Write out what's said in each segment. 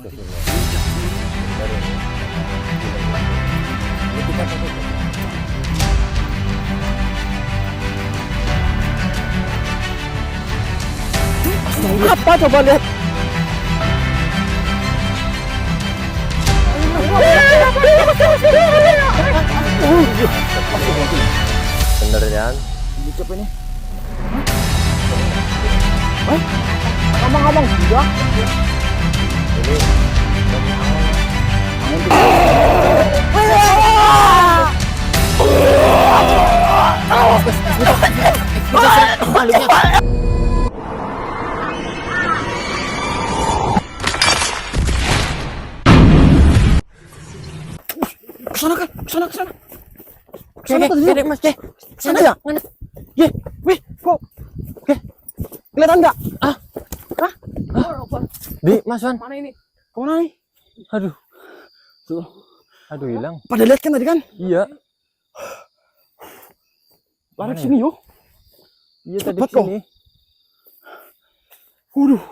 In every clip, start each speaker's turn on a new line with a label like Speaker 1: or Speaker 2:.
Speaker 1: Ini kita tutup.
Speaker 2: Apa coba lihat?
Speaker 1: Bener kan?
Speaker 2: Dicep ini. Ngomong-ngomong juga.
Speaker 1: Ini
Speaker 2: Kesana kan, kesana.
Speaker 1: Kesana tuh, Mas,
Speaker 2: Sana ya?
Speaker 1: Mana?
Speaker 2: Ye, wih, kok? Oke, kelihatan nggak?
Speaker 1: Di, Mas Wan.
Speaker 2: Mana ini? Kemana nih?
Speaker 1: Aduh,
Speaker 2: Tuh,
Speaker 1: aduh hilang.
Speaker 2: pada lihat kan tadi kan?
Speaker 1: Iya.
Speaker 2: Lari
Speaker 1: Mana
Speaker 2: ke sini yuk.
Speaker 1: Iya tadi
Speaker 2: Cepat kok.
Speaker 1: sini.
Speaker 2: Waduh.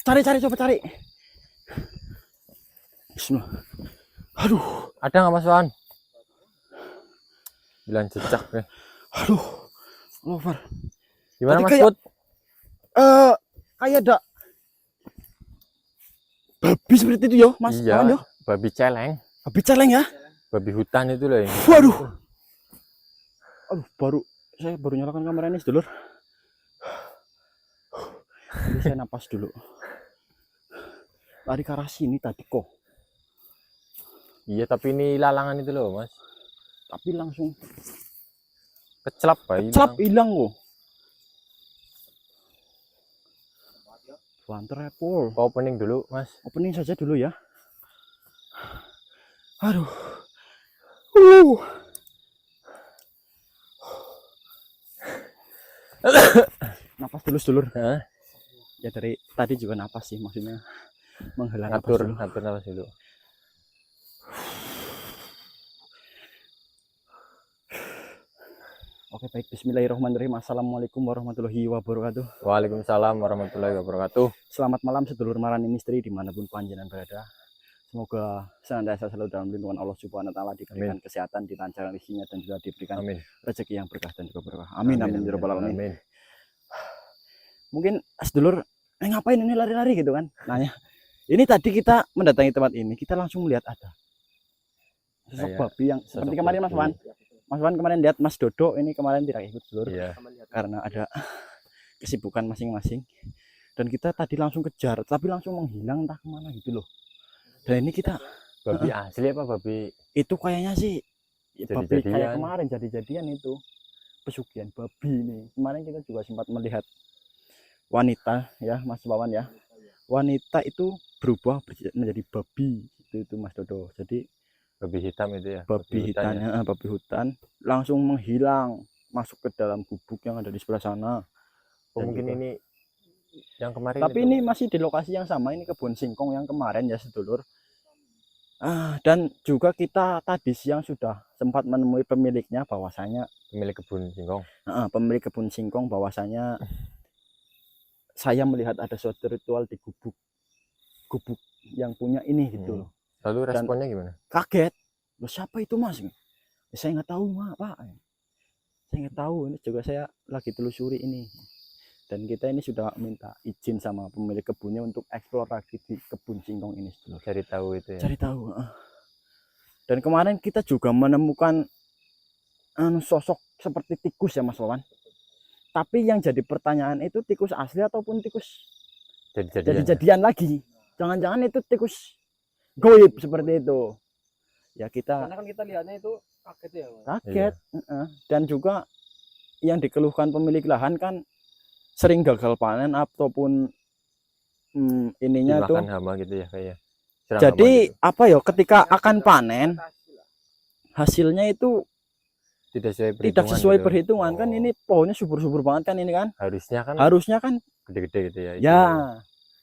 Speaker 2: Cari, coba cari. Bismillah. Aduh,
Speaker 1: Ada nggak Mas Wan? Bilang jejak ya.
Speaker 2: aduh. Over.
Speaker 1: Gimana
Speaker 2: Tadi
Speaker 1: Mas
Speaker 2: kayak-
Speaker 1: Put?
Speaker 2: Kayak ada babi seperti itu yo, Mas.
Speaker 1: Iya,
Speaker 2: Kawan, yo.
Speaker 1: babi celeng,
Speaker 2: Babi celeng ya.
Speaker 1: babi hutan itu loh ini.
Speaker 2: Waduh. Aduh, saya baru nyalakan kamera ini, sedulur. Jadi saya napas dulu. Lari ke arah sini tadi kok.
Speaker 1: Iya, tapi ini lalangan itu loh Mas.
Speaker 2: Tapi langsung
Speaker 1: Kecelap Pak.
Speaker 2: celap hilang kok. Banter Apple.
Speaker 1: Opening dulu Mas.
Speaker 2: Opening saja dulu ya. Aduh. Napas dulu, sedulur.
Speaker 1: Hah?
Speaker 2: Ya dari tadi juga napas sih, maksudnya menghela napas
Speaker 1: Ngatur,
Speaker 2: dulu.
Speaker 1: ngatur napas dulu.
Speaker 2: Oke, baik. Bismillahirrahmanirrahim. Assalamualaikum warahmatullahi wabarakatuh.
Speaker 1: Waalaikumsalam warahmatullahi wabarakatuh.
Speaker 2: Selamat malam sedulur Marani Misteri dimanapun panjenengan berada. Semoga senantiasa selalu dalam lindungan Allah Subhanahu wa taala, diberikan kesehatan, dilancarkan rezekinya, dan juga diberikan
Speaker 1: Amin.
Speaker 2: rezeki yang berkah dan juga berkah. Amin amin ya rabbal alamin.
Speaker 1: Amin.
Speaker 2: Mungkin sedulur ngapain ini lari-lari gitu kan? Nanya. Ini tadi kita mendatangi tempat ini, kita langsung melihat ada sosok
Speaker 1: Kayak
Speaker 2: babi yang seperti
Speaker 1: sosok
Speaker 2: kemarin Mas
Speaker 1: babi.
Speaker 2: Wan. Mas Wan kemarin lihat Mas Dodo, ini kemarin tidak ikut sedulur
Speaker 1: Iya.
Speaker 2: karena ada kesibukan masing-masing. Dan kita tadi langsung kejar, tapi langsung menghilang entah kemana gitu loh. Dan ini kita
Speaker 1: Babi asli apa babi?
Speaker 2: itu kayaknya sih babi kayak
Speaker 1: Jadi-jadian.
Speaker 2: kemarin jadi-jadian itu pesugihan babi ini. Kemarin kita juga sempat melihat wanita ya Mas Wawan ya, wanita itu berubah menjadi babi itu Mas Dodo. Jadi
Speaker 1: Babi hitam itu ya.
Speaker 2: babi
Speaker 1: hutan ya.
Speaker 2: hitamnya babi hutan langsung menghilang masuk ke dalam gubuk yang ada di sebelah sana.
Speaker 1: Oh,
Speaker 2: Dan
Speaker 1: mungkin
Speaker 2: juga-
Speaker 1: ini yang kemarin.
Speaker 2: tapi
Speaker 1: itu.
Speaker 2: ini masih di lokasi yang sama, ini kebun singkong yang kemarin ya sedulur. Dan juga kita tadi siang sudah sempat menemui pemiliknya bahwasanya
Speaker 1: pemilik kebun singkong.
Speaker 2: pemilik kebun singkong bahwasanya saya melihat ada suatu ritual di gubuk yang punya ini gitu loh.
Speaker 1: Lalu
Speaker 2: Dan-
Speaker 1: responnya gimana?
Speaker 2: Kaget, loh siapa itu Mas? Ya, saya nggak tahu Pak, saya nggak tahu, ini juga saya lagi telusuri ini. Dan kita ini sudah minta izin sama pemilik kebunnya untuk eksplorasi di kebun singkong ini sedulur.
Speaker 1: Cari tahu itu ya.
Speaker 2: Cari tahu. Dan kemarin kita juga menemukan sosok seperti tikus ya Mas Wawan. Tapi yang jadi pertanyaan itu tikus asli ataupun tikus jadi-jadian lagi. Jangan-jangan itu tikus goib seperti itu. Ya kita
Speaker 3: Karena kan kita lihatnya itu kaget ya, Mas.
Speaker 2: kaget. Dan juga yang dikeluhkan pemilik lahan kan sering gagal panen ataupun ininya tuh.
Speaker 1: Dimakan hama gitu ya kayak. Serang
Speaker 2: Jadi
Speaker 1: hama gitu.
Speaker 2: apa ya, ketika akan panen hasilnya itu
Speaker 1: Tidak sesuai perhitungan.
Speaker 2: tidak sesuai
Speaker 1: gitu.
Speaker 2: perhitungan. Kan
Speaker 1: Oh,
Speaker 2: ini pohonnya subur-subur banget kan ini kan.
Speaker 1: harusnya kan
Speaker 2: Harusnya kan
Speaker 1: gede-gede gitu ya. itu.
Speaker 2: ya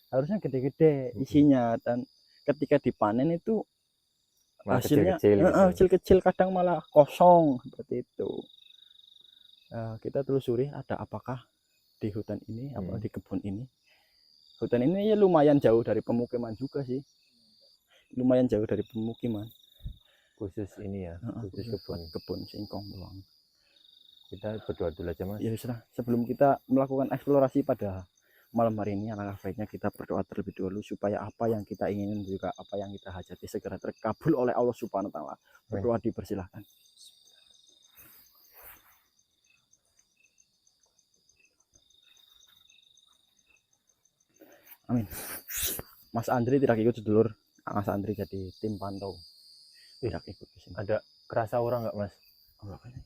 Speaker 2: harusnya gede-gede isinya, dan ketika dipanen itu
Speaker 1: Malah
Speaker 2: hasilnya
Speaker 1: kecil-kecil gitu.
Speaker 2: kecil-kecil, kadang malah kosong seperti itu. Kita telusuri ada apakah di hutan ini, apa di kebun ini. Hutan ini ya lumayan jauh dari pemukiman juga sih. Lumayan jauh dari pemukiman.
Speaker 1: Khusus ini ya, khusus
Speaker 2: kebun singkong doang.
Speaker 1: Kita berdoa dulu aja mas.
Speaker 2: Ya sudah, sebelum kita melakukan eksplorasi pada malam hari ini, alangkah baiknya kita berdoa terlebih dahulu supaya apa yang kita inginin juga apa yang kita hajati segera terkabul oleh Allah Subhanahu wa taala. Berdoa dipersilahkan. Amin. Mas Andri tidak ikut sedulur. Mas Andri jadi tim pantau. Tidak ikut di sini.
Speaker 1: Ada kerasa orang nggak mas?
Speaker 2: Enggak kayaknya.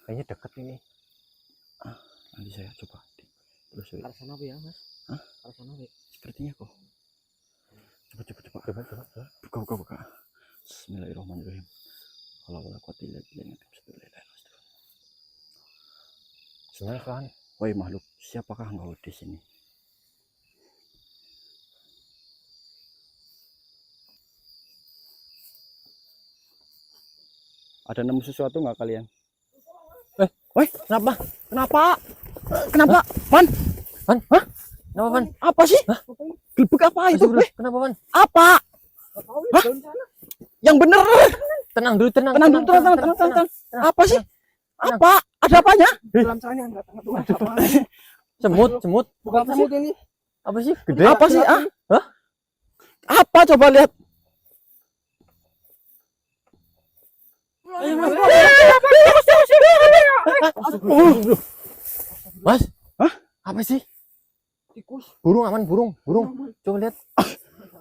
Speaker 1: Kayaknya deket ini.
Speaker 2: Nanti saya coba terus.
Speaker 3: Arah sana ya mas?
Speaker 2: Hah?
Speaker 3: Arah sana ya?
Speaker 2: Sepertinya kok. Coba. Buka. Bismillahirrahmanirrahim.
Speaker 1: Sebenarnya kan.
Speaker 2: Woi makhluk, siapakah engkau di sini? Ada nemu sesuatu nggak kalian? Woi, kenapa? Kenapa? Pan?
Speaker 1: Hah? Kenapa pan?
Speaker 2: Apa sih?
Speaker 1: Hah?
Speaker 2: Gelbek apa itu?
Speaker 1: Kenapa pan?
Speaker 2: Apa? Hah? Yang bener.
Speaker 1: Tenang dulu, tenang.
Speaker 2: Apa sih? Apa? Ada apanya?
Speaker 3: Dalam sana enggak tahu.
Speaker 1: Semut.
Speaker 3: Bukan semut ini.
Speaker 1: Apa sih? Gede.
Speaker 2: Apa sih? Ah?
Speaker 1: Hah?
Speaker 2: Apa coba lihat?
Speaker 1: Mas?
Speaker 2: Hah?
Speaker 1: Apa sih?
Speaker 3: Tikus.
Speaker 1: Burung aman, burung. Coba lihat.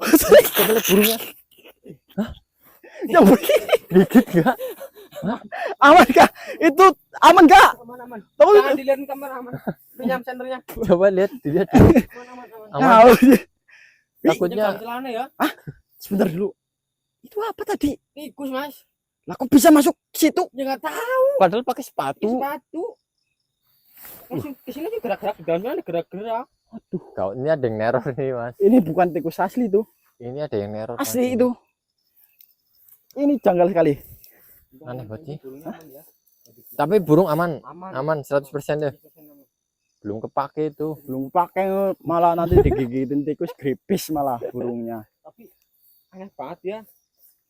Speaker 1: Coba lihat burungnya.
Speaker 2: Yang begini.
Speaker 1: Gigit nggak?
Speaker 2: Aman kah? Itu aman kah?
Speaker 3: Aman.
Speaker 2: Tahu
Speaker 3: Jangan dilihatin kamera aman. Pinjam senternya.
Speaker 1: Coba lihat, dilihat.
Speaker 3: Aman.
Speaker 1: Aman. Takutnya.
Speaker 3: Jangan celana ya.
Speaker 2: Sebentar dulu. Itu apa tadi?
Speaker 3: Tikus mas.
Speaker 2: Lah kok bisa masuk situ?
Speaker 3: Ya nggak tahu.
Speaker 1: Padahal pakai sepatu.
Speaker 3: Sepatu. Kesini aja gerak-gerak. Di dalamnya ada gerak-gerak.
Speaker 2: Aduh,
Speaker 1: Kau ini ada yang neror nih mas.
Speaker 2: ini bukan tikus asli tuh.
Speaker 1: Ini ada yang neror.
Speaker 2: Asli
Speaker 1: Mas.
Speaker 2: itu. Ini janggal sekali.
Speaker 1: Aneh banget sih.
Speaker 3: Ya.
Speaker 1: Tapi burung aman.
Speaker 3: Aman.
Speaker 1: Aman 100% deh. Belum kepake itu.
Speaker 2: Belum pakai malah nanti digigitin tikus gripis malah burungnya.
Speaker 3: Tapi aneh banget ya.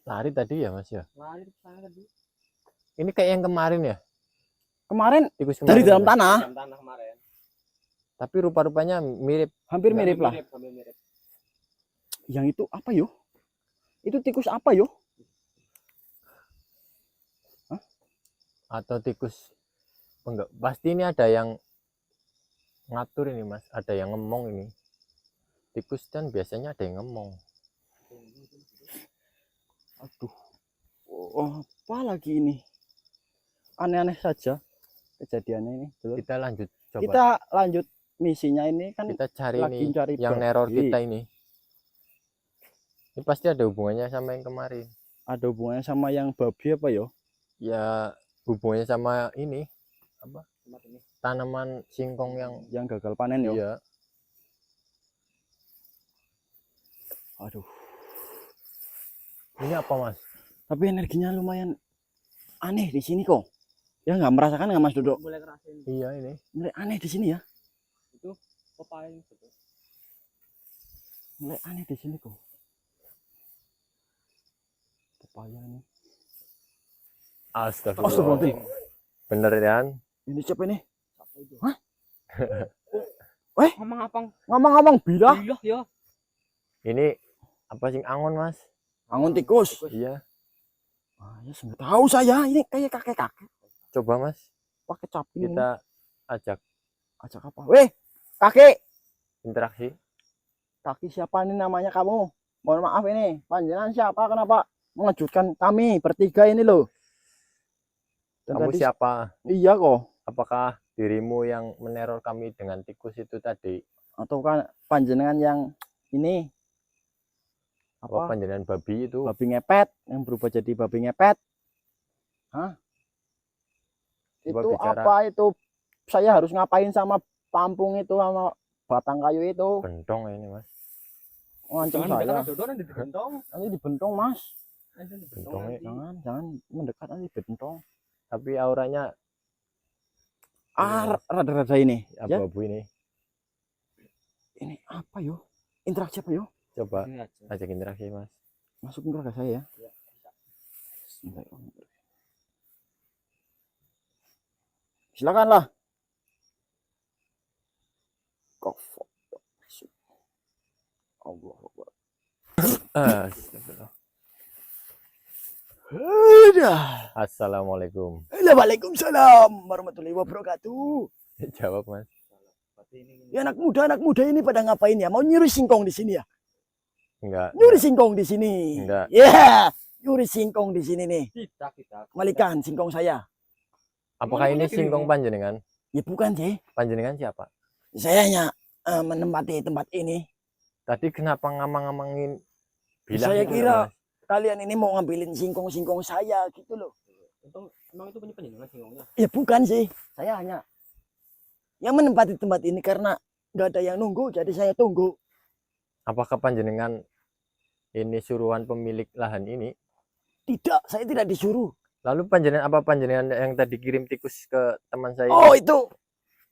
Speaker 1: Lari tadi ya mas ya.
Speaker 3: Lari ke sana tadi.
Speaker 1: Ini kayak yang kemarin ya.
Speaker 2: Kemarin
Speaker 1: Tikus
Speaker 2: dari
Speaker 1: kemarin,
Speaker 2: dalam
Speaker 1: Mas.
Speaker 2: tanah,
Speaker 3: Dalam tanah kemarin.
Speaker 1: Tapi rupa-rupanya mirip.
Speaker 2: hampir mirip lah.
Speaker 3: Hampir mirip.
Speaker 2: Yang itu apa yo? Itu tikus apa yo?
Speaker 1: Atau tikus enggak. Pasti ini ada yang ngatur ini mas. Ada yang ngemong ini. Tikus kan biasanya ada yang ngemong.
Speaker 2: Aduh, apa lagi ini? Aneh-aneh saja kejadiannya ini. Dulu.
Speaker 1: Kita lanjut coba.
Speaker 2: Kita lanjut misinya ini kan
Speaker 1: Kita cari
Speaker 2: lagi
Speaker 1: ini
Speaker 2: cari
Speaker 1: yang
Speaker 2: babi.
Speaker 1: neror kita ini. Ini pasti ada hubungannya sama yang kemarin.
Speaker 2: Ada hubungannya sama yang babi apa yo?
Speaker 1: Ya hubungannya sama ini apa?
Speaker 3: Tempat ini.
Speaker 1: Tanaman singkong yang
Speaker 2: Gagal panen yo.
Speaker 1: iya.
Speaker 2: Aduh,
Speaker 1: Ini apa mas?
Speaker 2: tapi energinya lumayan aneh di sini kok. Ya nggak merasakan nggak Mas Dodo?
Speaker 3: Boleh kerasin.
Speaker 1: Iya ini.
Speaker 2: Mulai aneh di sini ya.
Speaker 3: Itu pepaya itu.
Speaker 2: Mulai aneh di sini kok. Pepaya ini.
Speaker 1: Astagfirullah. Bener kan?
Speaker 2: Ini siapa ini?
Speaker 3: Apa itu?
Speaker 2: Hah?
Speaker 3: Ngomong-ngomong
Speaker 2: Bilah.
Speaker 3: iya ya.
Speaker 1: Ini apa sih angon mas?
Speaker 2: Angon tikus.
Speaker 1: Iya.
Speaker 2: Ah, ya nggak tahu saya. Ini kayak kakek-kakek
Speaker 1: Coba mas.
Speaker 2: pakai caping.
Speaker 1: Kita ajak
Speaker 2: Ajak apa? Weh, kakek.
Speaker 1: interaksi.
Speaker 2: Kaki siapa ini namanya kamu? Mohon maaf ini. Panjenengan siapa? Kenapa mengejutkan kami bertiga ini loh? Dan
Speaker 1: Kamu
Speaker 2: tadi-
Speaker 1: siapa?
Speaker 2: Iya kok.
Speaker 1: Apakah dirimu yang meneror kami dengan tikus itu tadi?
Speaker 2: Atau kan panjenengan yang ini
Speaker 1: Apa
Speaker 2: apa?
Speaker 1: panjenengan babi itu?
Speaker 2: Babi ngepet yang berubah jadi babi ngepet. Hah?
Speaker 1: Coba
Speaker 2: Itu
Speaker 1: bicara.
Speaker 2: apa itu? Saya harus ngapain sama pampung itu sama batang kayu itu?
Speaker 1: Bentong ini mas.
Speaker 2: Ngancam
Speaker 3: Jangan
Speaker 2: saya.
Speaker 3: dekat Dodo nanti dibentong.
Speaker 2: Nanti dibentong mas.
Speaker 3: Nanti dibentong
Speaker 1: Bentongnya.
Speaker 3: nanti.
Speaker 2: Jangan mendekat nanti dibentong.
Speaker 1: Tapi auranya
Speaker 2: Rada-rada ini. Ya,
Speaker 1: abu-abu ini.
Speaker 2: Ini apa yo? Interaksi apa yo?
Speaker 1: Coba
Speaker 3: Ini aja.
Speaker 1: ajak interaksi mas.
Speaker 2: Masuk neraka saya ya.
Speaker 3: Ya, bisa.
Speaker 2: Bismillahirrahmanirrahim. Silakanlah. Kofok. Allah Akbar.
Speaker 1: Astagfirullah.
Speaker 2: Udah.
Speaker 1: Assalamualaikum.
Speaker 2: Waalaikumsalam warahmatullahi wabarakatuh.
Speaker 1: Jawab mas.
Speaker 3: Berarti ini
Speaker 2: Ya anak muda ini pada ngapain ya? Mau nyuri singkong di sini ya?
Speaker 1: Enggak.
Speaker 2: Nyuri singkong di sini.
Speaker 1: Enggak.
Speaker 2: Ya, nyuri singkong di sini nih.
Speaker 3: kita.
Speaker 2: Kembalikan singkong saya.
Speaker 1: Apakah ini singkong panjenengan?
Speaker 2: Ya bukan sih.
Speaker 1: Panjenengan siapa?
Speaker 2: Saya hanya menempati tempat ini.
Speaker 1: Tadi kenapa ngamang-ngamangin bilang
Speaker 2: Saya
Speaker 1: gitu,
Speaker 2: kira
Speaker 1: Mas?
Speaker 2: kalian ini mau ngambilin singkong saya gitu loh.
Speaker 3: Emang itu punya penjenengan singkongnya.
Speaker 2: Ya bukan sih. Saya hanya yang menempati tempat ini karena nggak ada yang nunggu, jadi saya tunggu.
Speaker 1: Apakah panjenengan ini suruhan pemilik lahan ini?
Speaker 2: Tidak, saya tidak disuruh.
Speaker 1: Lalu panjenengan yang tadi kirim tikus ke teman saya?
Speaker 2: Oh itu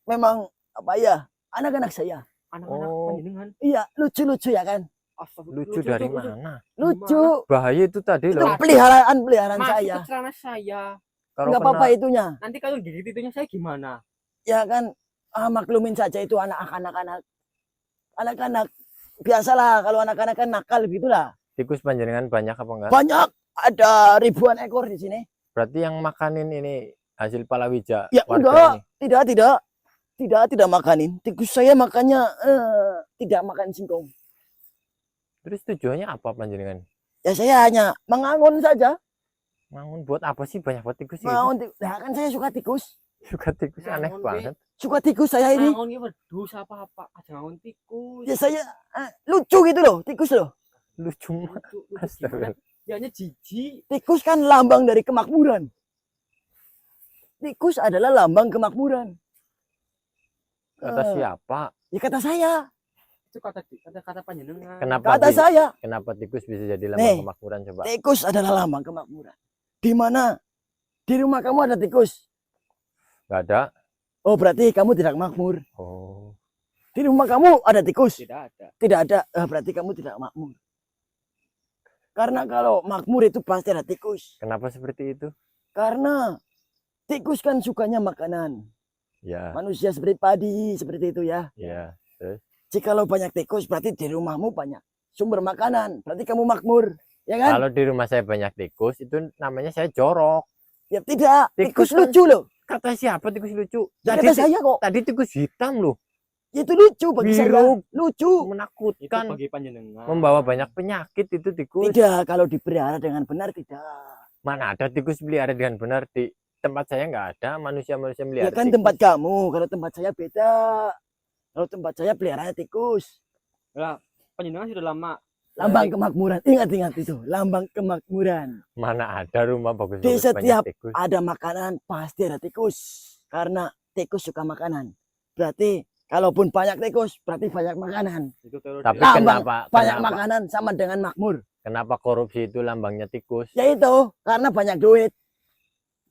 Speaker 2: memang apa ya? Anak-anak saya.
Speaker 3: Anak-anak
Speaker 1: Oh.
Speaker 3: penjenengan.
Speaker 2: Iya, lucu-lucu ya kan?
Speaker 3: Astagfirullah.
Speaker 1: Lucu dari mana?
Speaker 2: Lucu.
Speaker 1: Bahaya itu tadi
Speaker 2: Itu
Speaker 1: loh.
Speaker 2: peliharaan
Speaker 3: Masuk
Speaker 2: saya.
Speaker 3: ke celana saya.
Speaker 1: Kalau
Speaker 2: Nggak
Speaker 1: kena
Speaker 2: apa-apa itunya.
Speaker 3: Nanti kalau gigit itunya saya gimana?
Speaker 2: Ya kan, maklumin saja itu anak-anak. Anak-anak biasalah kalau anak-anak kan nakal begitulah.
Speaker 1: tikus panjenengan banyak apa enggak?
Speaker 2: Banyak, ada ribuan ekor di sini.
Speaker 1: Berarti yang makanin ini hasil palawija
Speaker 2: Ya
Speaker 1: warga
Speaker 2: enggak,
Speaker 1: ini.
Speaker 2: tidak makanin. Tikus saya makannya tidak makan singkong.
Speaker 1: Terus tujuannya apa panjenengan?
Speaker 2: Ya saya hanya mengangon saja.
Speaker 1: Mangun buat apa sih banyak buat tikus itu?
Speaker 2: Mengangon, nah, kan saya suka tikus.
Speaker 1: Suka tikus aneh
Speaker 3: Mangun,
Speaker 1: banget.
Speaker 2: Suka tikus saya ini.
Speaker 3: Ngangon ini wedhus apa-apa. Aja ngangon tikus.
Speaker 2: Ya saya lucu gitu loh, tikus loh.
Speaker 1: Lucu mah.
Speaker 3: Lucu
Speaker 1: Astagfirullah.
Speaker 3: gimana? Dianya jijik.
Speaker 2: Tikus kan lambang dari kemakmuran. Tikus adalah lambang kemakmuran.
Speaker 1: Kata
Speaker 2: Eh,
Speaker 1: siapa?
Speaker 2: Ya kata saya,
Speaker 3: Itu kata panjenengan.
Speaker 1: Kenapa
Speaker 2: kata saya.
Speaker 1: kenapa tikus bisa jadi
Speaker 2: Nih.
Speaker 1: lambang kemakmuran coba?
Speaker 2: Tikus adalah lambang kemakmuran. Di mana? Di rumah kamu ada tikus.
Speaker 1: Enggak ada.
Speaker 2: Oh berarti kamu tidak makmur.
Speaker 1: Oh.
Speaker 2: Di rumah kamu ada tikus.
Speaker 3: Tidak ada.
Speaker 2: Tidak ada. Berarti kamu tidak makmur. Karena kalau makmur itu pasti ada tikus.
Speaker 1: Kenapa seperti itu?
Speaker 2: Karena tikus kan sukanya makanan.
Speaker 1: Ya,
Speaker 2: Manusia seperti padi, seperti itu ya.
Speaker 1: ya.
Speaker 2: Jikalau banyak tikus berarti di rumahmu banyak sumber makanan. Berarti kamu makmur. Ya kan?
Speaker 1: Kalau di rumah saya banyak tikus, itu namanya saya jorok.
Speaker 2: Ya tidak.
Speaker 1: Tikus
Speaker 2: Tikus
Speaker 1: kan-
Speaker 2: lucu loh.
Speaker 1: Kata siapa tikus lucu?
Speaker 2: Ya,
Speaker 1: Tadi,
Speaker 2: kata saya kok.
Speaker 1: tadi tikus hitam loh,
Speaker 2: Itu lucu bagi saya.
Speaker 1: biru,
Speaker 2: Lucu.
Speaker 3: Itu
Speaker 1: menakutkan,
Speaker 3: bagi panjenengan.
Speaker 1: membawa banyak penyakit itu tikus.
Speaker 2: Tidak, kalau dipelihara dengan benar tidak.
Speaker 1: Mana ada tikus pelihara dengan benar di tempat saya nggak ada manusia-manusia
Speaker 2: Ya
Speaker 1: melihara
Speaker 2: kan
Speaker 1: tikus.
Speaker 2: tempat kamu, kalau tempat saya beda. Kalau tempat saya pelihara tikus.
Speaker 3: Lah, panjenengan sudah lama.
Speaker 2: Lambang kemakmuran. Ingat itu, lambang kemakmuran.
Speaker 1: Mana ada rumah bagus
Speaker 2: Di
Speaker 1: banyak
Speaker 2: setiap
Speaker 1: tikus.
Speaker 2: ada makanan pasti ada tikus. Karena tikus suka makanan. Berarti kalaupun banyak tikus, berarti banyak makanan.
Speaker 3: Itu terus.
Speaker 1: Tapi
Speaker 2: Lambang Banyak
Speaker 1: kenapa,
Speaker 2: makanan sama dengan makmur.
Speaker 1: kenapa korupsi itu lambangnya tikus?
Speaker 2: Yaitu karena banyak duit.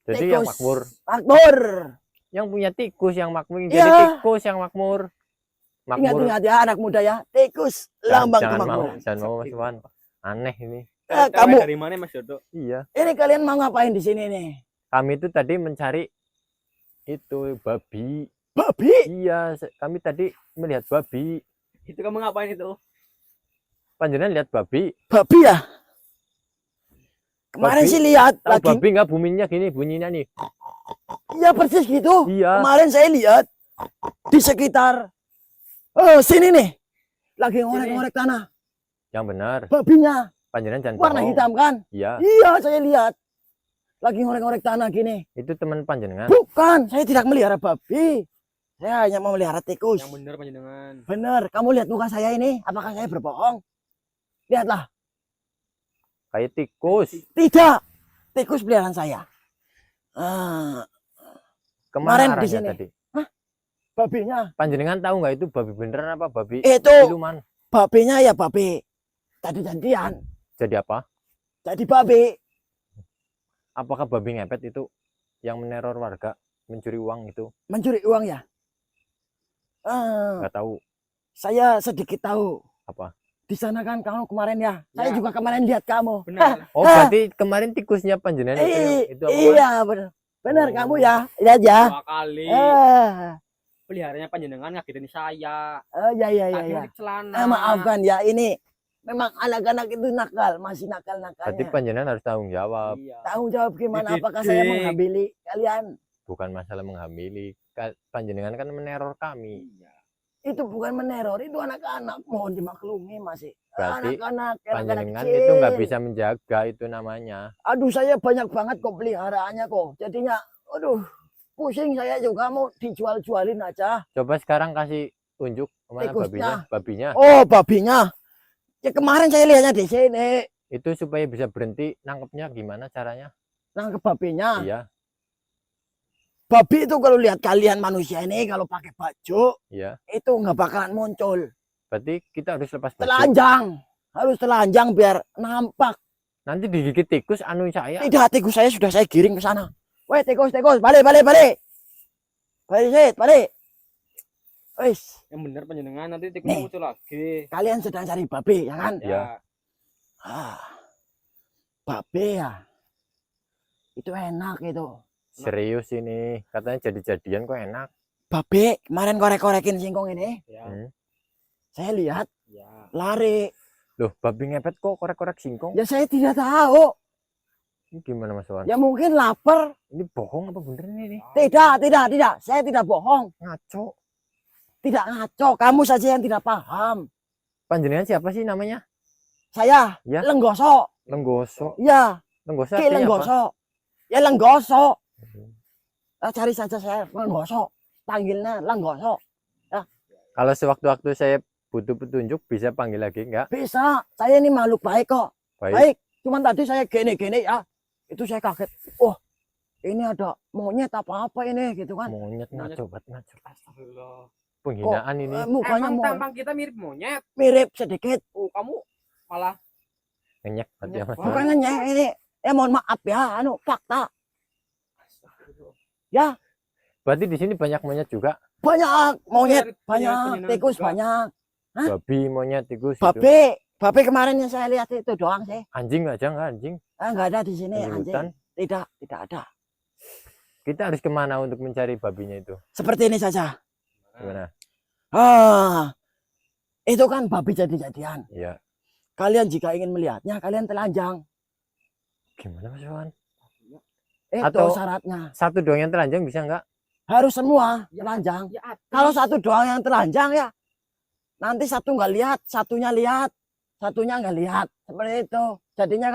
Speaker 1: Jadi yang
Speaker 2: Tikus.
Speaker 1: makmur,
Speaker 2: Makmur.
Speaker 1: yang punya tikus yang makmur, yang
Speaker 2: Ya.
Speaker 1: jadi tikus yang makmur. Makmur.
Speaker 2: Ingat-ingat ya anak muda ya. Tikus lambang
Speaker 1: jangan mau,
Speaker 2: kemakmuran.
Speaker 1: jangan mau Mas Wan. Aneh ini.
Speaker 2: Kamu
Speaker 3: dari mana Mas Dodo?
Speaker 1: Iya.
Speaker 2: ini kalian mau ngapain di sini nih?
Speaker 1: Kami itu tadi mencari itu babi.
Speaker 2: Babi?
Speaker 1: Iya, kami tadi melihat babi.
Speaker 3: Itu kamu ngapain itu?
Speaker 1: Panjenengan lihat babi?
Speaker 2: Babi ya? Kemarin
Speaker 1: Babi?
Speaker 2: sih lihat
Speaker 1: Tahu
Speaker 2: lagi.
Speaker 1: babi nggak bunyinya gini, bunyinya nih.
Speaker 2: Ya persis gitu.
Speaker 1: Iya.
Speaker 2: Kemarin saya lihat di sekitar sini nih. Lagi ngorek-ngorek tanah.
Speaker 1: Yang benar.
Speaker 2: Babinya
Speaker 1: Panjenengan jangan
Speaker 2: warna
Speaker 1: bohong.
Speaker 2: hitam kan?
Speaker 1: Iya,
Speaker 2: Iya, saya lihat. Lagi ngorek-ngorek tanah gini.
Speaker 1: itu teman panjenengan.
Speaker 2: Bukan, saya tidak melihara babi. Saya hanya mau melihara tikus.
Speaker 3: Yang bener panjenengan.
Speaker 2: Bener, kamu lihat muka saya ini. Apakah saya berbohong? Lihatlah.
Speaker 1: Kayak tikus.
Speaker 2: Tidak. Tikus peliharaan saya. Ah,
Speaker 1: Kemana
Speaker 2: Kemarin di
Speaker 1: arahnya
Speaker 2: sini.
Speaker 1: tadi?
Speaker 2: babinya.
Speaker 1: Panjenengan tahu nggak itu babi beneran apa babi
Speaker 2: Itu
Speaker 1: siluman?
Speaker 2: babinya ya babi. Jadi-jadian.
Speaker 1: Jadi apa?
Speaker 2: Jadi babi.
Speaker 1: Apakah babi ngepet itu yang meneror warga, mencuri uang itu?
Speaker 2: Mencuri uang ya? Ah,
Speaker 1: Nggak tahu.
Speaker 2: saya sedikit tahu.
Speaker 1: Apa?
Speaker 2: Di sana kan kamu kemarin ya. Saya
Speaker 3: Ya.
Speaker 2: juga kemarin lihat kamu.
Speaker 3: Benar.
Speaker 1: Oh, berarti kemarin tikusnya panjenengan itu apa, Mas?
Speaker 2: Iya, benar. Benar
Speaker 1: Oh.
Speaker 2: kamu ya. Lihat ya.
Speaker 3: 2 kali.
Speaker 2: Eh,
Speaker 3: Peliharanya panjenengan ngagetin saya.
Speaker 2: ya ya ya
Speaker 3: Tadi
Speaker 2: ya.
Speaker 3: di celana.
Speaker 2: Maafkan ya, ini memang anak-anak itu nakal, masih
Speaker 1: Berarti
Speaker 2: nakal-nakalnya.
Speaker 1: panjenengan harus tanggung jawab.
Speaker 3: Iya.
Speaker 2: Tanggung jawab gimana?
Speaker 3: Dididik.
Speaker 2: Apakah saya menghamili kalian?
Speaker 1: Bukan masalah menghamili. Panjenengan kan meneror kami.
Speaker 3: Iya.
Speaker 2: Itu bukan meneror, itu anak-anak. Mohon dimaklumi masih.
Speaker 1: Berarti
Speaker 2: Anak-anak
Speaker 1: Panjenengan
Speaker 2: kecil.
Speaker 1: itu nggak bisa menjaga, itu namanya.
Speaker 2: Aduh, saya banyak banget kok peliharaannya kok. Jadinya, aduh, pusing saya juga mau dijual-jualin aja.
Speaker 1: Coba sekarang kasih tunjuk kemana
Speaker 2: Tikusnya.
Speaker 1: babinya.
Speaker 2: Oh, babinya. Ya kemarin saya lihatnya di sini.
Speaker 1: Itu supaya bisa berhenti nangkepnya gimana caranya?
Speaker 2: Nangkep babinya.
Speaker 1: Iya,
Speaker 2: Babi itu kalau lihat kalian manusia ini kalau pakai baju
Speaker 1: iya.
Speaker 2: itu nggak bakalan muncul.
Speaker 1: Berarti kita harus lepas baju.
Speaker 2: Telanjang. Harus telanjang biar nampak.
Speaker 1: Nanti digigit tikus anu saya.
Speaker 2: Tidak, tikus saya sudah saya giring ke sana. Weh, tikus, balik. Balik, Sit, balik. Wis,
Speaker 3: Yang bener panjenengan nanti tikusnya
Speaker 2: Nih.
Speaker 3: muncul lagi.
Speaker 2: kalian sedang cari babi, ya kan?
Speaker 1: Iya.
Speaker 2: Ah, babi ya. Itu enak itu.
Speaker 1: Serius ini, katanya jadi-jadian kok enak.
Speaker 2: Babi, kemarin korek-korekin singkong ini.
Speaker 3: Ya.
Speaker 1: Hmm.
Speaker 2: Saya lihat
Speaker 3: Ya.
Speaker 2: lari.
Speaker 1: Loh, babi ngepet kok korek-korek singkong?
Speaker 2: Ya saya tidak tahu.
Speaker 1: Ini gimana Mas Wan?
Speaker 2: Ya mungkin lapar.
Speaker 1: Ini bohong apa bener ini?
Speaker 2: Tidak. Saya tidak bohong.
Speaker 1: Ngaco.
Speaker 2: Tidak ngaco. Kamu saja yang tidak paham.
Speaker 1: Panjenengan siapa sih namanya?
Speaker 2: Saya
Speaker 1: Ya.
Speaker 2: Lenggoso.
Speaker 1: Lenggoso.
Speaker 2: Ya,
Speaker 1: Lenggoso
Speaker 2: Ki
Speaker 1: artinya apa?
Speaker 2: Lenggoso. Ya Lenggoso.
Speaker 1: Hmm.
Speaker 2: Cari saja saya Lenggoso. Panggilnya Lenggoso.
Speaker 1: Kalau sewaktu-waktu saya butuh petunjuk bisa panggil lagi enggak?
Speaker 2: Bisa. Saya ini makhluk baik kok.
Speaker 1: Baik.
Speaker 2: Baik. Cuman tadi saya gini ya. Itu saya kaget. Oh, ini ada monyet apa-apa ini gitu kan.
Speaker 1: Monyet
Speaker 3: Monyet.
Speaker 1: ngaco banget ngaco.
Speaker 3: Astagfirullah.
Speaker 1: Penghinaan ini.
Speaker 2: Mukanya
Speaker 3: Emang tampang kita mirip monyet.
Speaker 2: mirip sedikit.
Speaker 3: Oh, kamu malah
Speaker 1: Ngenyek berarti ya Mas.
Speaker 3: Wah.
Speaker 2: Bukan hanya ini. Ya mohon maaf ya, fakta.
Speaker 3: Astagfirullah.
Speaker 1: Berarti di sini banyak monyet juga.
Speaker 2: Banyak monyet,
Speaker 3: Punya
Speaker 2: banyak
Speaker 3: penyenang
Speaker 2: tikus,
Speaker 3: juga.
Speaker 2: banyak. Hah?
Speaker 1: Babi, monyet, tikus gitu.
Speaker 2: Babi kemarin yang saya lihat itu doang sih.
Speaker 1: Anjing aja enggak anjing?
Speaker 2: Enggak ada di sini
Speaker 1: Di hutan.
Speaker 2: anjing. Tidak ada.
Speaker 1: Kita harus kemana untuk mencari babinya itu?
Speaker 2: Seperti ini saja.
Speaker 1: Gimana?
Speaker 2: Itu kan babi jadi-jadian.
Speaker 1: Iya.
Speaker 2: Kalian jika ingin melihatnya, kalian telanjang.
Speaker 1: Gimana Mas Wan?
Speaker 2: Itu
Speaker 1: Atau-
Speaker 2: syaratnya.
Speaker 1: Satu doang yang telanjang bisa enggak?
Speaker 2: Harus semua telanjang.
Speaker 3: Ya,
Speaker 2: Kalau satu doang yang telanjang ya, nanti satu nggak lihat, satunya nggak lihat. Seperti itu. Jadinya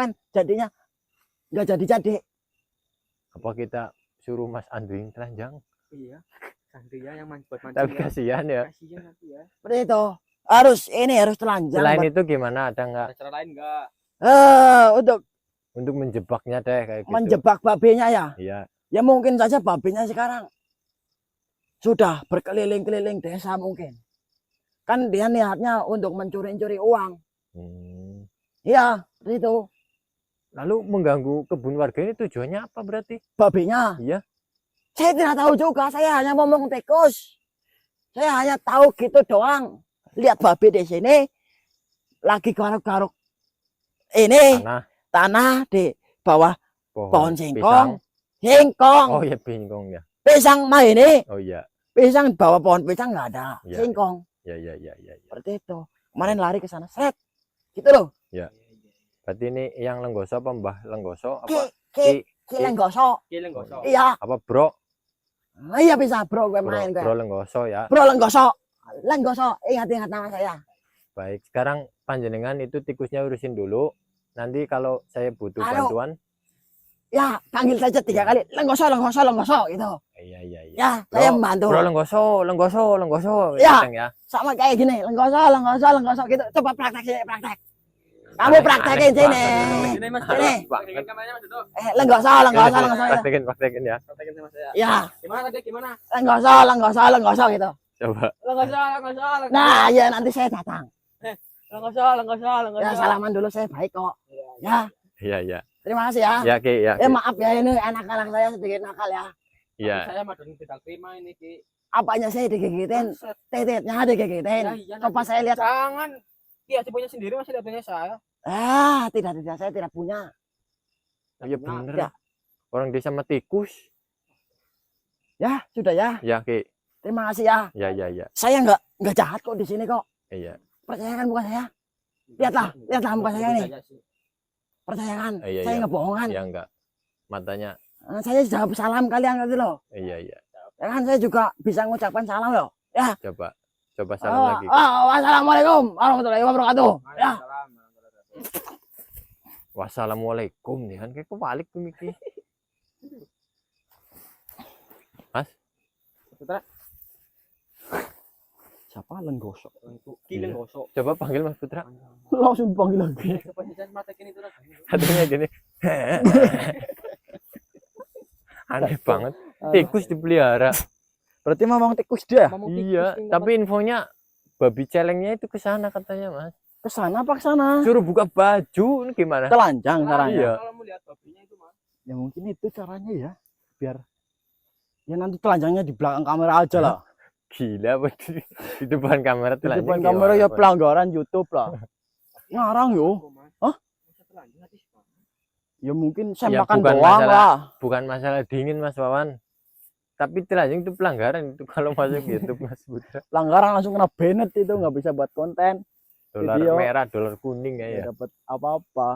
Speaker 2: nggak jadi.
Speaker 1: Apa kita suruh Mas Andri yang telanjang?
Speaker 3: iya. Santai ya yang buat mancing.
Speaker 1: Tapi
Speaker 3: ya.
Speaker 1: kasihan ya.
Speaker 3: Kasihan nanti ya.
Speaker 2: Seperti itu. Harus telanjang.
Speaker 1: Selain itu gimana? Ada enggak
Speaker 3: Ada cara lain enggak?
Speaker 2: Untuk
Speaker 1: menjebaknya deh kayak gitu?
Speaker 2: menjebak babinya ya.
Speaker 1: Iya.
Speaker 2: Ya mungkin saja babinya sekarang sudah berkeliling-keliling desa mungkin. Kan dia niatnya untuk mencuri-curi uang.
Speaker 1: Hmm.
Speaker 2: Iya, seperti itu.
Speaker 1: Lalu mengganggu kebun warga ini tujuannya apa berarti?
Speaker 2: Babinya.
Speaker 1: Iya.
Speaker 2: Saya tidak tahu juga, saya hanya ngomong tikus. Saya hanya tahu gitu doang. Lihat babi di sini lagi garuk-garuk ini
Speaker 1: Tanah,
Speaker 2: tanah di bawah pohon
Speaker 1: pisang.
Speaker 2: singkong. Singkong.
Speaker 1: Oh iya singkong ya.
Speaker 2: Pisang mah ini.
Speaker 1: Oh iya.
Speaker 2: Pisang bawah pohon pisang nggak ada.
Speaker 1: Iya.
Speaker 2: Singkong.
Speaker 1: Ya.
Speaker 2: Seperti itu. Kemarin lari ke sana, seret. Gitu loh.
Speaker 1: Berarti ini yang Lenggoso apa Mbah Lenggoso apa?
Speaker 2: Ki Lenggoso.
Speaker 3: Kileng gosok.
Speaker 2: Iya.
Speaker 1: Apa Bro?
Speaker 2: Iya bisa bro, gue
Speaker 1: Bro,
Speaker 2: main gue.
Speaker 1: Bro Lenggoso ya.
Speaker 2: Bro Lenggoso. Lenggoso. Ingat nama saya.
Speaker 1: Baik, sekarang panjenengan itu tikusnya urusin dulu. Nanti kalau saya butuh
Speaker 2: Halo.
Speaker 1: bantuan,
Speaker 2: Ya, panggil saja 3 kali. Lenggoso gitu.
Speaker 1: iya.
Speaker 2: Ya, saya membantu.
Speaker 1: Bro Lenggoso.
Speaker 2: Ya.
Speaker 1: Datang ya.
Speaker 2: Sama kayak gini. Lenggoso gitu. Coba praktek. Kamu praktekin sini.
Speaker 3: Sini Mas.
Speaker 2: Sini.
Speaker 3: Praktekin kameranya Mas Dodo.
Speaker 2: Lenggoso.
Speaker 1: Praktekin ya.
Speaker 3: Praktekin sama saya.
Speaker 2: Ya,
Speaker 3: Gimana Dek? Gimana?
Speaker 2: lenggoso gitu.
Speaker 1: Coba.
Speaker 3: Lenggoso.
Speaker 2: Nah, ya nanti saya datang.
Speaker 3: Lenggoso.
Speaker 2: Ya, salaman dulu saya baik kok. Ya,
Speaker 1: Iya.
Speaker 2: terima kasih ya.
Speaker 1: Ya, Ki, ya. Ki.
Speaker 2: Maaf ya ini anak-anak saya sedikit nakal ya.
Speaker 1: Iya.
Speaker 3: Saya mah tidak terima ini Ki.
Speaker 2: apanya saya digigitin,
Speaker 3: Bangsat.
Speaker 2: titiknya digigitin.
Speaker 3: Ya, iya,
Speaker 2: Coba
Speaker 3: nanti.
Speaker 2: saya lihat.
Speaker 3: Jangan. Iya, punya sendiri masih lihat punya saya.
Speaker 2: Tidak, saya tidak punya.
Speaker 1: Iya
Speaker 3: Nah,
Speaker 1: bener.
Speaker 2: ya.
Speaker 1: Orang desa sama tikus.
Speaker 2: Ya, sudah ya.
Speaker 1: Ya, Ki.
Speaker 2: Terima kasih ya.
Speaker 1: Ya.
Speaker 2: Saya nggak jahat kok di sini kok.
Speaker 1: Iya.
Speaker 2: Percaya kan muka saya? Lihatlah muka saya nih. Percaya kan?
Speaker 1: Iya,
Speaker 2: Saya
Speaker 1: iya.
Speaker 2: nggak bohong kan?
Speaker 1: Ya enggak. Matanya.
Speaker 2: Saya jawab salam kalian gitu loh.
Speaker 1: Iya.
Speaker 2: Ya kan saya juga bisa mengucapkan salam loh. Ya.
Speaker 1: Coba salam lagi.
Speaker 2: Wassalamualaikum warahmatullahi wabarakatuh. Ya.
Speaker 1: Wassalamualaikum nih kan kayak kebalik tuh Miki. Mas,
Speaker 3: Putra,
Speaker 2: Siapa Lenggosok?
Speaker 3: kileng
Speaker 1: Iya.
Speaker 3: gosok.
Speaker 1: coba panggil Mas Putra.
Speaker 2: Langsung panggil lagi.
Speaker 3: Coba jangan mata kini tuh.
Speaker 1: Katanya gini. Aneh banget. Tikus dipelihara.
Speaker 2: Berarti memang tikus dia.
Speaker 1: Iya, tapi infonya babi celengnya itu ke sana katanya, Mas.
Speaker 2: Ke sana apa ke sana?
Speaker 1: Suruh buka baju, ini gimana?
Speaker 2: Telanjang caranya.
Speaker 1: Iya.
Speaker 3: Kalau mau lihat babinya itu, Mas.
Speaker 2: Ya mungkin itu caranya ya. Biar ya nanti telanjangnya di belakang kamera aja lah.
Speaker 1: Gila apa di depan kamera
Speaker 2: Di
Speaker 1: telanjang
Speaker 2: depan
Speaker 1: gimana,
Speaker 2: kamera ya
Speaker 1: Mas?
Speaker 2: pelanggaran YouTube lah. Ngarang yo. Hah?
Speaker 3: Masa telanjang hati, Mas.
Speaker 2: Ya mungkin
Speaker 1: Ya,
Speaker 2: sembakan
Speaker 1: bukan
Speaker 2: doang
Speaker 1: masalah-
Speaker 2: lah.
Speaker 1: Bukan masalah dingin, Mas Wawan. Tapi telanjang itu pelanggaran itu kalau masuk YouTube, Mas Putra.
Speaker 2: Pelanggaran langsung kena banned itu nggak bisa buat konten.
Speaker 1: Dolar
Speaker 2: Video.
Speaker 1: merah, dolar kuning ya.
Speaker 2: Nggak dapat apa-apa.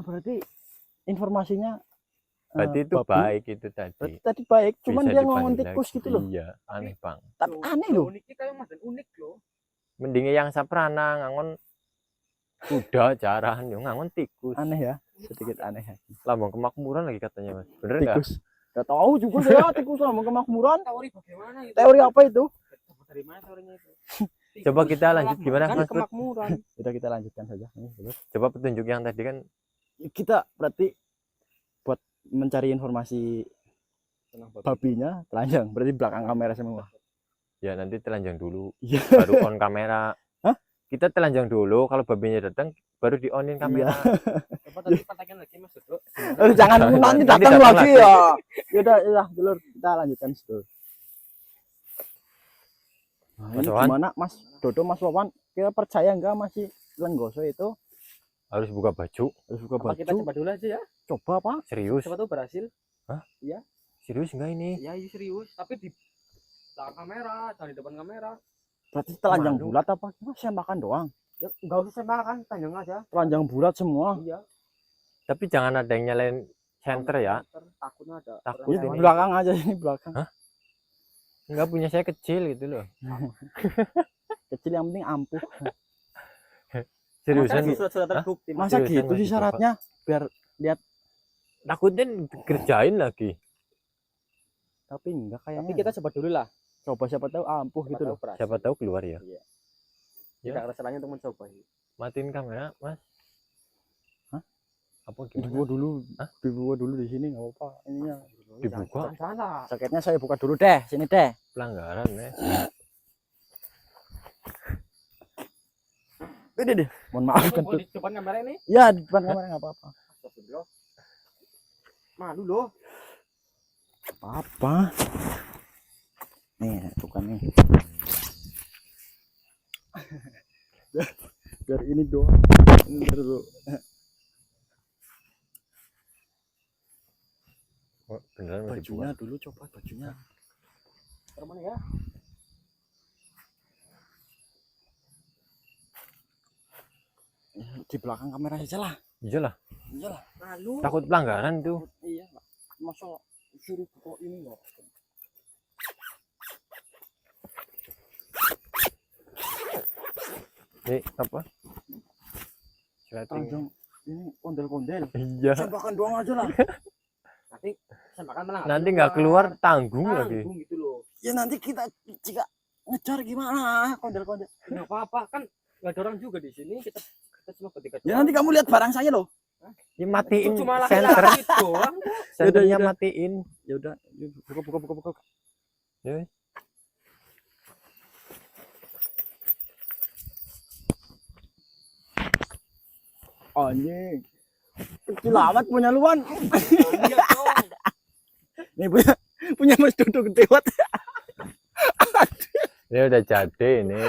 Speaker 2: Berarti informasinya
Speaker 1: Berarti itu
Speaker 2: babi.
Speaker 1: baik itu
Speaker 2: Berarti
Speaker 1: tadi.
Speaker 2: tadi baik, cuman
Speaker 1: Bisa
Speaker 2: dia ngomong
Speaker 1: dipanggil
Speaker 2: tikus
Speaker 1: lagi.
Speaker 2: gitu loh.
Speaker 1: Iya, aneh banget.
Speaker 2: Tapi aneh loh.
Speaker 3: Unik kayak Mas, dan unik loh.
Speaker 1: Mendingnya yang saprana ngangon kuda jarahan yo ngangon tikus.
Speaker 2: Aneh ya, sedikit aneh.
Speaker 1: Lambang kemakmuran lagi katanya, Mas. Bener enggak?
Speaker 2: Tikus. Gak tahu juga saya tikus sama kemakmuran.
Speaker 3: Teori bagaimana itu?
Speaker 2: Teori apa itu?
Speaker 3: Dari mana teorinya itu?
Speaker 1: Coba kita lanjut gimana,
Speaker 3: Kan
Speaker 1: Mas Put?
Speaker 3: kemakmuran.
Speaker 2: Sudah kita lanjutkan saja. Ini, terus.
Speaker 1: Coba petunjuk yang tadi kan
Speaker 2: Kita berarti buat mencari informasi
Speaker 3: Tenang, babi.
Speaker 2: babinya telanjang. Berarti belakang kamera semua.
Speaker 1: ya nanti telanjang dulu,
Speaker 2: Iya.
Speaker 1: baru on kamera.
Speaker 2: Hah?
Speaker 1: Kita telanjang dulu, kalau babinya datang baru di onin kamera.
Speaker 3: Coba tadi kontaknya lagi Mas Duduk.
Speaker 2: Jangan nanti
Speaker 1: Nanti
Speaker 2: datang
Speaker 1: datang
Speaker 2: lagi
Speaker 1: lagi.
Speaker 2: ya. Yaudah, dulur kita lanjutkan dulu. Nah,
Speaker 1: Mas
Speaker 2: ini
Speaker 1: Wawan?
Speaker 2: gimana Mas Dodo, Mas Wawan? Kira percaya nggak masih Lenggoso itu
Speaker 1: Harus buka baju.
Speaker 2: harus buka
Speaker 3: Apa kita
Speaker 2: baju?
Speaker 3: coba dulu aja ya?
Speaker 2: Coba apa?
Speaker 1: Serius?
Speaker 3: Siapa tahu berhasil.
Speaker 1: Serius enggak ini?
Speaker 3: Ya, iya serius. Tapi di belakang kamera, jangan di depan kamera.
Speaker 2: Berarti telanjang
Speaker 1: Malu.
Speaker 2: bulat apa? Cuma saya makan doang.
Speaker 3: Ya, enggak usah sembah kan, tanjang aja.
Speaker 2: Telanjang bulat semua.
Speaker 3: Iya.
Speaker 1: Tapi jangan ada yang nyalain center ya.
Speaker 3: Takutnya ada.
Speaker 1: Takut
Speaker 2: Ini
Speaker 3: orang
Speaker 1: ini.
Speaker 3: lain.
Speaker 2: belakang aja ini belakang.
Speaker 1: Hah? Enggak punya saya kecil gitu loh.
Speaker 2: Kecil yang penting ampuh.
Speaker 1: Seriusan
Speaker 3: Masa sudah terbukti. Mas.
Speaker 2: Masa
Speaker 1: Seriusan,
Speaker 2: gitu
Speaker 1: Mas,
Speaker 2: sih
Speaker 1: dicoba.
Speaker 2: syaratnya? Biar
Speaker 1: takutnya kerjain lagi.
Speaker 2: tapi enggak kayaknya.
Speaker 3: Tapi kita coba dulu lah.
Speaker 2: coba siapa tahu ampuh gitu loh.
Speaker 1: Siapa tahu keluar ya.
Speaker 3: Iya.
Speaker 1: Ya.
Speaker 3: Tidak ada salahnya untuk mencoba.
Speaker 1: Matiin kamera, Mas.
Speaker 2: Hah?
Speaker 1: Apa gimana?
Speaker 2: Dibuka dulu.
Speaker 1: Hah?
Speaker 2: Dibuka dulu di sini enggak apa-apa. Ininya.
Speaker 1: Dibuka.
Speaker 3: Jangan salah.
Speaker 2: Jaketnya saya buka dulu deh. Sini deh.
Speaker 1: Pelanggaran ya.
Speaker 2: Ini deh. Mohon maaf
Speaker 3: Ini
Speaker 2: kentut.
Speaker 3: di depan kamera ini.
Speaker 2: Ya, di depan kamera enggak apa-apa.
Speaker 3: Astagfirullah. Malu loh.
Speaker 2: Apa? Nih, bukan nih. Biar ini doang. Ini dulu.
Speaker 1: Oh, beneran masih
Speaker 2: Bajunya
Speaker 1: buka.
Speaker 2: dulu coba bajunya.
Speaker 3: Mana ya?
Speaker 2: Di belakang kamera saja lah.
Speaker 1: Iyalah,
Speaker 2: Iyalah.
Speaker 3: Malu.
Speaker 1: takut pelanggaran tuh.
Speaker 2: Iya, Pak. Masa suruh buka ini enggak?
Speaker 1: Apa? Setting.
Speaker 2: Telanjang ini kondel-kondel.
Speaker 1: Iya.
Speaker 2: Sembakan doang aja lah.
Speaker 3: Nanti sembahkan malah.
Speaker 1: Nanti nggak keluar tanggung lagi.
Speaker 3: Tanggung gitu loh.
Speaker 2: Ya nanti kita jika ngejar gimana kondel-kondel.
Speaker 3: Enggak apa-apa kan nggak ada orang juga di sini. Kita cuma ketika
Speaker 2: Ya nanti kamu lihat barang saya loh.
Speaker 1: Ya, matiin
Speaker 3: cuma
Speaker 1: center,
Speaker 3: laki-laki doang.
Speaker 1: senternya
Speaker 2: Yaudah.
Speaker 1: matiin.
Speaker 2: Ya udah, buka.
Speaker 1: Ya.
Speaker 2: Anjing. Kecil amat punya luan.
Speaker 3: Iya dong.
Speaker 2: Nih punya Mas Dodo gede banget.
Speaker 1: Ini udah jadi ini.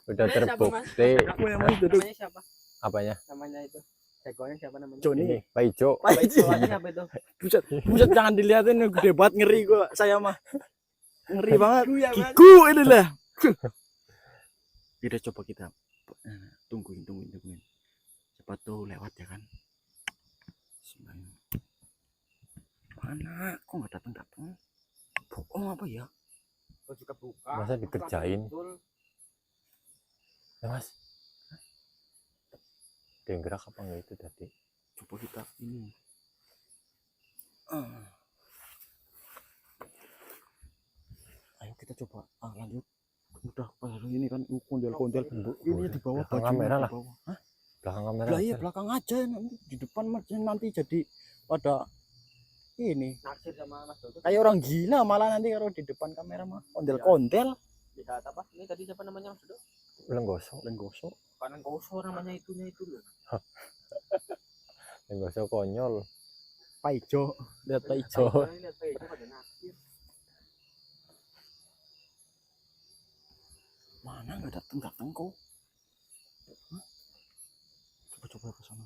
Speaker 1: Udah
Speaker 3: Namanya siapa, Mas?
Speaker 1: terbukti.
Speaker 2: Punya Mas Dodo.
Speaker 3: Namanya siapa?
Speaker 1: Apanya?
Speaker 3: Namanya itu. Jagoannya siapa namanya?
Speaker 2: Joni.
Speaker 1: Ini Pak Ijo.
Speaker 2: Pak
Speaker 3: Itu
Speaker 2: Ijo.
Speaker 3: jagoannya siapa itu?
Speaker 2: Buset, buset jangan dilihatin gede banget, ngeri gua saya mah. Ngeri banget.
Speaker 3: Gigu ya, Mas?
Speaker 2: Gigu ini lah. Kita coba kita tungguin. Cepat tuh lewat ya kan. Sebenarnya. Mana? Kok nggak datang? Bohong apa ya?
Speaker 3: Kau juga buka.
Speaker 1: Masa dikerjain?
Speaker 3: Betul.
Speaker 1: Ya Mas. Dia yang gerak apa enggak itu tadi?
Speaker 2: Coba kita ini. Ayo kita coba. Lanjut. Udah baru ini kan kondel-kondel. Ini di bawah
Speaker 1: belakang
Speaker 2: bajunya
Speaker 1: kamera
Speaker 2: di
Speaker 1: lah.
Speaker 2: bawah. Hah?
Speaker 1: Belakang kamera.
Speaker 2: Lah iya
Speaker 1: aja.
Speaker 2: belakang aja nanti di depan nanti jadi pada ini
Speaker 3: Naksir sama Mas Dodo.
Speaker 2: kayak orang gila malah nanti kalau di depan kamera mah kondel-kondel
Speaker 3: Lihat apa? Ini tadi siapa namanya Mas Dodo?
Speaker 1: Lenggoso.
Speaker 2: lenggoso.
Speaker 3: Kanan koso namanya itunya itu loh.
Speaker 1: Lenggoso konyol.
Speaker 2: Pak Ijo, lihat Pak Ijo.
Speaker 1: Oh.
Speaker 3: Lihat Pak Ijo pada naksir.
Speaker 2: Mana nggak datang kok? Hah? Coba ke sana.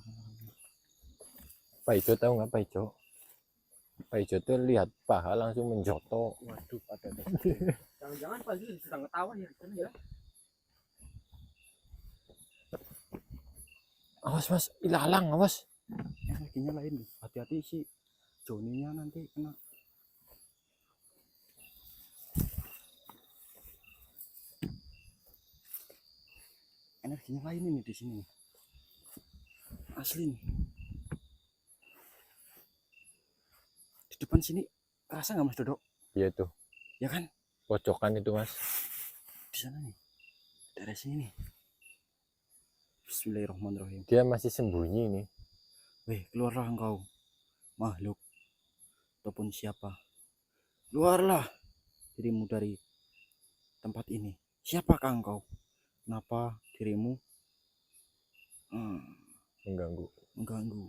Speaker 1: Pak Ijo tahu nggak Pak Ijo? Pak Ijo tuh lihat paha langsung menjoto.
Speaker 2: Waduh, ada.
Speaker 3: Jangan-jangan Pak Ijo sedang ketawa ya di sana ya.
Speaker 1: Awas Mas, ilalang awas.
Speaker 2: Energinya lain nih. Hati-hati sih. Joninya nanti kena. Energinya lain ini di sini. Asli nih. Di depan sini kerasa nggak Mas Dodo?
Speaker 1: Iya tuh,
Speaker 2: Ya kan?
Speaker 1: pojokan itu Mas.
Speaker 2: Di sana nih. Daerah sini nih. Bismillahirrahmanirrahim.
Speaker 1: Dia masih sembunyi nih.
Speaker 2: Weh, keluarlah engkau, makhluk ataupun siapa. Keluarlah dirimu dari tempat ini. Siapakah engkau? Kenapa dirimu
Speaker 1: Mengganggu.
Speaker 2: mengganggu?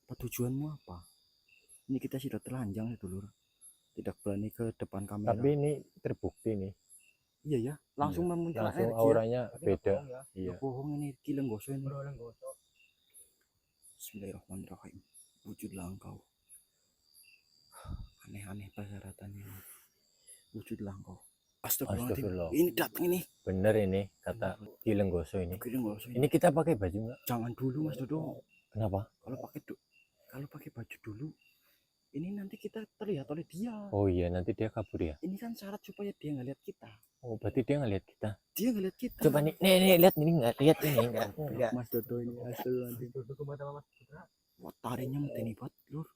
Speaker 2: Apa tujuanmu apa? Ini kita sudah telanjang ya dulur. Tidak berani ke depan kamera.
Speaker 1: Tapi ini terbukti nih.
Speaker 2: Iya ya, langsung memunculkan
Speaker 1: Langsung
Speaker 2: energi ya.
Speaker 1: auranya beda.
Speaker 3: Ya.
Speaker 1: Iya.
Speaker 2: Nggak bohong ini kileng gosok ini.
Speaker 3: Berulang gosok.
Speaker 2: Bismillahirrahmanirrahim. Wujudlah engkau. Aneh-aneh persyaratannya. Wujudlah engkau. Astagfirullahaladzim.
Speaker 1: Astagfirullah.
Speaker 2: Ini datang ini.
Speaker 1: Bener ini kata Kilenggoso ini.
Speaker 2: Kileng gosok
Speaker 1: Ini kita pakai baju nggak?
Speaker 2: jangan dulu Mas Dodo.
Speaker 1: Kenapa?
Speaker 2: Kalau pakai baju dulu, ini nanti kita terlihat oleh dia.
Speaker 1: Oh iya, nanti dia kabur ya.
Speaker 2: Ini kan syarat supaya dia nggak lihat kita.
Speaker 1: Oh, berarti dia ngeliat kita.
Speaker 2: Dia nggak lihat kita.
Speaker 1: Coba nih, nih lihat ini nggak lihat ini enggak.
Speaker 2: Mas Dodo ini hasil nanti.
Speaker 3: Dodo kemana Mas?
Speaker 2: Wah, taringnya meteni banget, Lur.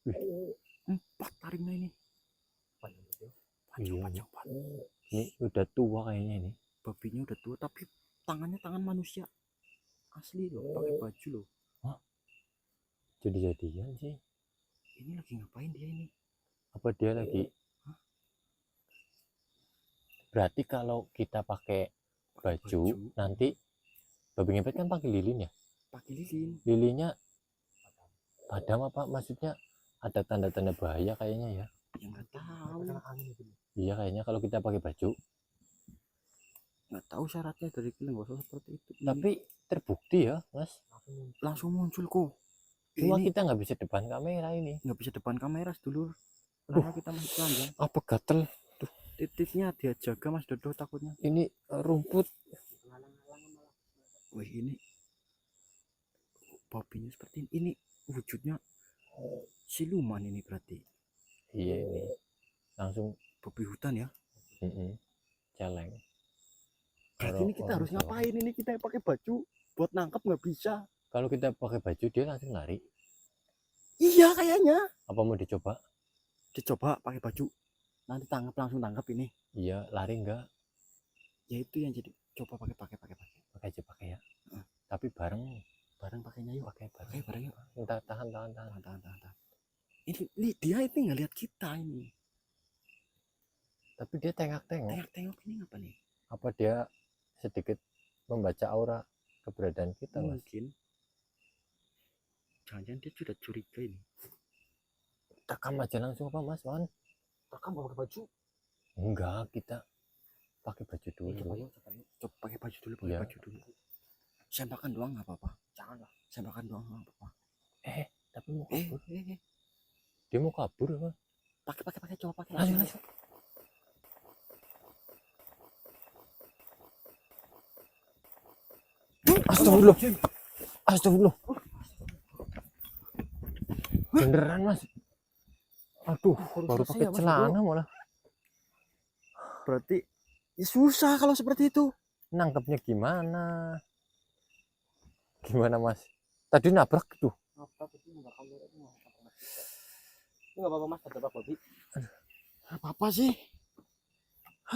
Speaker 1: Wih.
Speaker 2: 4 taringnya ini.
Speaker 1: Iya.
Speaker 2: Panjang banget.
Speaker 1: Ini udah tua kayaknya ini.
Speaker 2: Babinya udah tua tapi tangannya tangan manusia. Asli loh, pakai baju loh.
Speaker 1: Jadi-jadian sih.
Speaker 2: Ini lagi ngapain dia ini?
Speaker 1: Apa dia lagi? Berarti kalau kita pakai baju, nanti babi ngepet kan pakai lilin ya.
Speaker 2: Pakai lilin.
Speaker 1: Lilinnya padam apa? Maksudnya ada tanda-tanda bahaya kayaknya ya.
Speaker 2: Ya nggak tahu.
Speaker 1: Iya kayaknya kalau kita pakai baju.
Speaker 2: Nggak tahu syaratnya dari Kileng gosok seperti itu. Ini
Speaker 1: Tapi terbukti ya, Mas.
Speaker 2: langsung muncul kok.
Speaker 1: Cuma
Speaker 2: Ini
Speaker 1: kita nggak bisa depan kamera ini.
Speaker 2: nggak bisa depan kamera dulu. Karena kita masih telanjang.
Speaker 1: Apa gatel?
Speaker 2: Titiknya dia jaga Mas Dodo takutnya.
Speaker 1: Ini rumput.
Speaker 2: Wih ini babinya seperti ini. Wujudnya siluman ini berarti.
Speaker 1: Iya ini. Langsung
Speaker 2: Babi hutan ya.
Speaker 1: celeng.
Speaker 2: Berarti ini kita harus ngapain ini? Kita pakai baju buat nangkep nggak bisa.
Speaker 1: Kalau kita pakai baju dia langsung lari.
Speaker 2: Iya kayaknya.
Speaker 1: Apa mau dicoba?
Speaker 2: Dicoba pakai baju. Nanti langsung tangkap ini.
Speaker 1: Iya, lari enggak?
Speaker 2: Ya itu yang jadi coba pakai.
Speaker 1: Pakai aja pakai ya. Tapi bareng
Speaker 2: Pakainya yuk.
Speaker 1: pakai bareng.
Speaker 2: Pakai bareng yuk.
Speaker 1: Entar tahan.
Speaker 2: Tahan. Ini dia itu nggak lihat kita ini.
Speaker 1: Tapi dia tengok-tengok.
Speaker 2: Tengok ini apa nih?
Speaker 1: Apa dia sedikit membaca aura keberadaan kita, Mas?
Speaker 2: Mungkin. Jangan-jangan dia sudah curiga ini.
Speaker 1: Rekam aja langsung apa, Mas? Wan?
Speaker 3: Rekam pakai baju.
Speaker 1: Enggak, kita pakai baju dulu.
Speaker 3: Coba yuk, coba yuk.
Speaker 2: Coba pakai baju dulu, pakai
Speaker 1: Iya.
Speaker 2: baju dulu. Sembakan doang nggak apa-apa.
Speaker 3: Jangan lah.
Speaker 2: Sembakan doang nggak apa-apa.
Speaker 1: Tapi mau kabur.
Speaker 2: Eh.
Speaker 1: Dia mau kabur apa?
Speaker 2: Pakai, coba pakai.
Speaker 1: Lanjut. Astagfirullah. Astagfirullah. Beneran, Mas. Aduh, baru pakai celana malah.
Speaker 2: Berarti ya susah kalau seperti itu.
Speaker 1: Nangkepnya gimana? Gimana, Mas? Tadi nabrak tuh.
Speaker 3: Apa itu enggak kamera itu enggak apa-apa. Ini enggak apa-apa Mas, terjebak babi.
Speaker 2: Apa sih?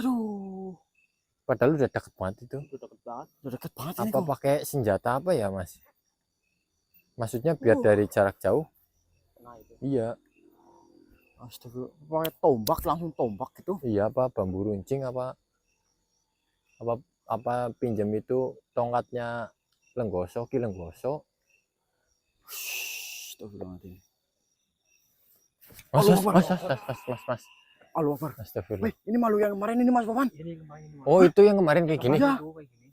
Speaker 2: Aduh,
Speaker 1: Padahal udah deket banget itu.
Speaker 3: Udah deket banget.
Speaker 2: udah deket banget ini
Speaker 1: Apa
Speaker 2: kok.
Speaker 1: pakai senjata apa ya, Mas? Maksudnya biar dari jarak jauh?
Speaker 3: Nah itu.
Speaker 1: Iya,
Speaker 2: Astaga, pakai tombak, langsung tombak gitu.
Speaker 1: iya apa bambu runcing apa pinjam itu tongkatnya Lenggoso, Ki Lenggoso.
Speaker 2: Astagfirullahaladzim.
Speaker 1: Mas.
Speaker 2: Allahu Akbar.
Speaker 1: Astagfirullah.
Speaker 2: Wih, ini malu yang kemarin ini Mas Paman.
Speaker 3: Ini kemarin ini. Mas.
Speaker 1: Oh, itu yang kemarin kayak gini.
Speaker 2: Iya.
Speaker 3: Itu kayak gini.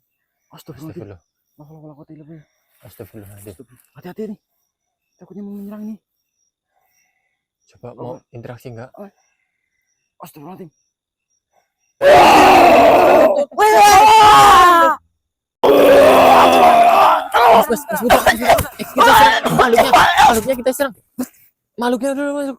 Speaker 2: Astagfirullahaladzim.
Speaker 1: Astagfirullah. Astagfirullahaladzim.
Speaker 2: Hati-hati nih. Takutnya mau menyerang ini.
Speaker 1: Coba mau interaksi enggak?
Speaker 2: Astagfirullahaladzim.
Speaker 1: Mas, kita serang makhluknya kita serang. Makhluknya dulu masuk.